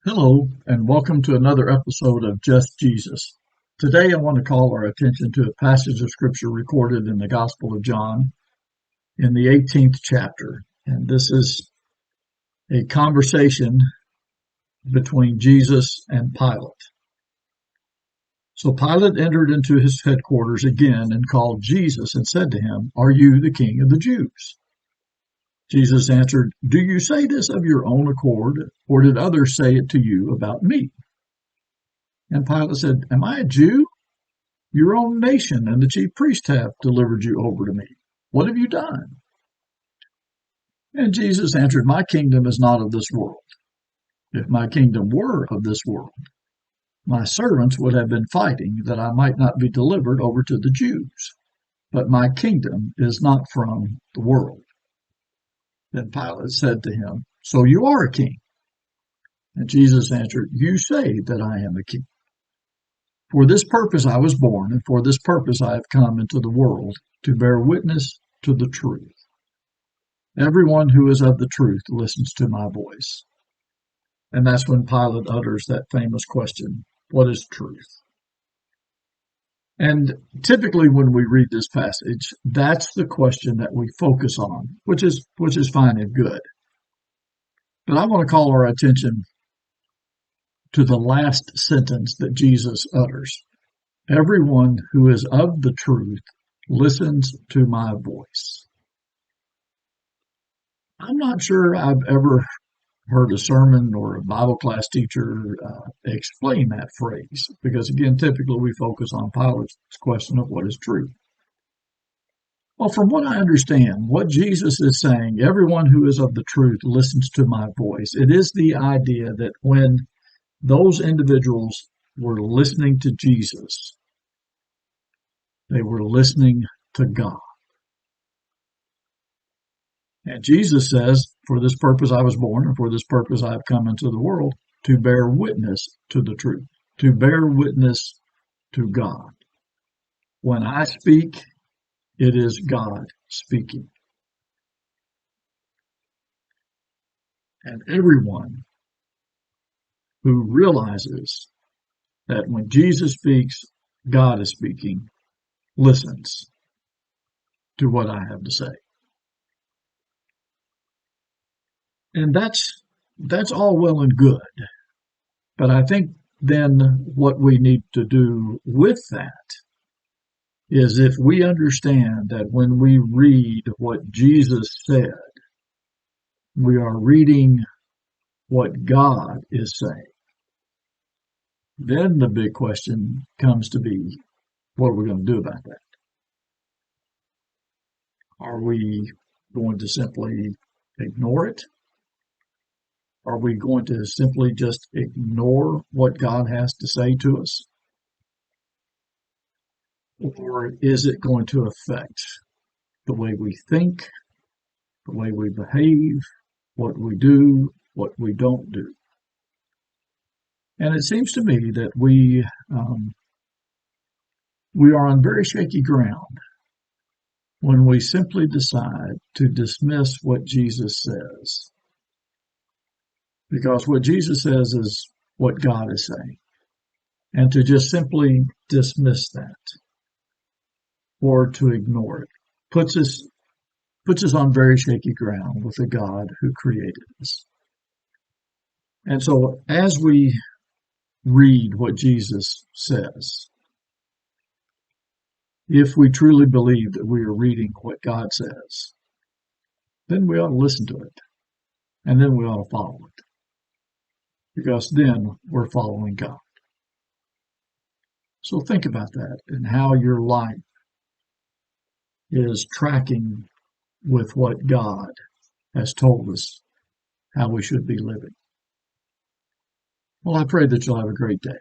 Hello, and welcome to another episode of Just Jesus. Today I want to call our attention to a passage of Scripture recorded in the Gospel of John in the 18th chapter. And this is a conversation between Jesus and Pilate. So Pilate entered into his headquarters again and called Jesus and said to him, "Are you the king of the Jews?" Jesus answered, "Do you say this of your own accord, or did others say it to you about me?" And Pilate said, "Am I a Jew? Your own nation and the chief priests have delivered you over to me. What have you done?" And Jesus answered, "My kingdom is not of this world. If my kingdom were of this world, my servants would have been fighting that I might not be delivered over to the Jews. But my kingdom is not from the world." Then Pilate said to him, "So you are a king?" And Jesus answered, "You say that I am a king. For this purpose I was born, and for this purpose I have come into the world, to bear witness to the truth. Everyone who is of the truth listens to my voice." And that's when Pilate utters that famous question, "What is truth?" And typically when we read this passage, that's the question that we focus on, which is fine and good. But I want to call our attention to the last sentence that Jesus utters. Everyone who is of the truth listens to my voice. I'm not sure I've ever heard a sermon or a Bible class teacher explain that phrase, because again, typically we focus on Pilate's question of what is truth. Well, from what I understand, what Jesus is saying, everyone who is of the truth listens to my voice. It is the idea that when those individuals were listening to Jesus, they were listening to God. And Jesus says, "For this purpose I was born, and for this purpose I have come into the world, to bear witness to the truth, to bear witness to God. When I speak, it is God speaking." And everyone who realizes that when Jesus speaks, God is speaking, listens to what I have to say. And that's all well and good. But I think then what we need to do with that is, if we understand that when we read what Jesus said, we are reading what God is saying, then the big question comes to be, what are we going to do about that? Are we going to simply ignore it? Are we going to simply just ignore what God has to say to us? Or is it going to affect the way we think, the way we behave, what we do, what we don't do? And it seems to me that we are on very shaky ground when we simply decide to dismiss what Jesus says. Because what Jesus says is what God is saying. And to just simply dismiss that or to ignore it puts us on very shaky ground with the God who created us. And so as we read what Jesus says, if we truly believe that we are reading what God says, then we ought to listen to it, and then we ought to follow it, because then we're following God. So think about that and how your life is tracking with what God has told us how we should be living. Well, I pray that you'll have a great day.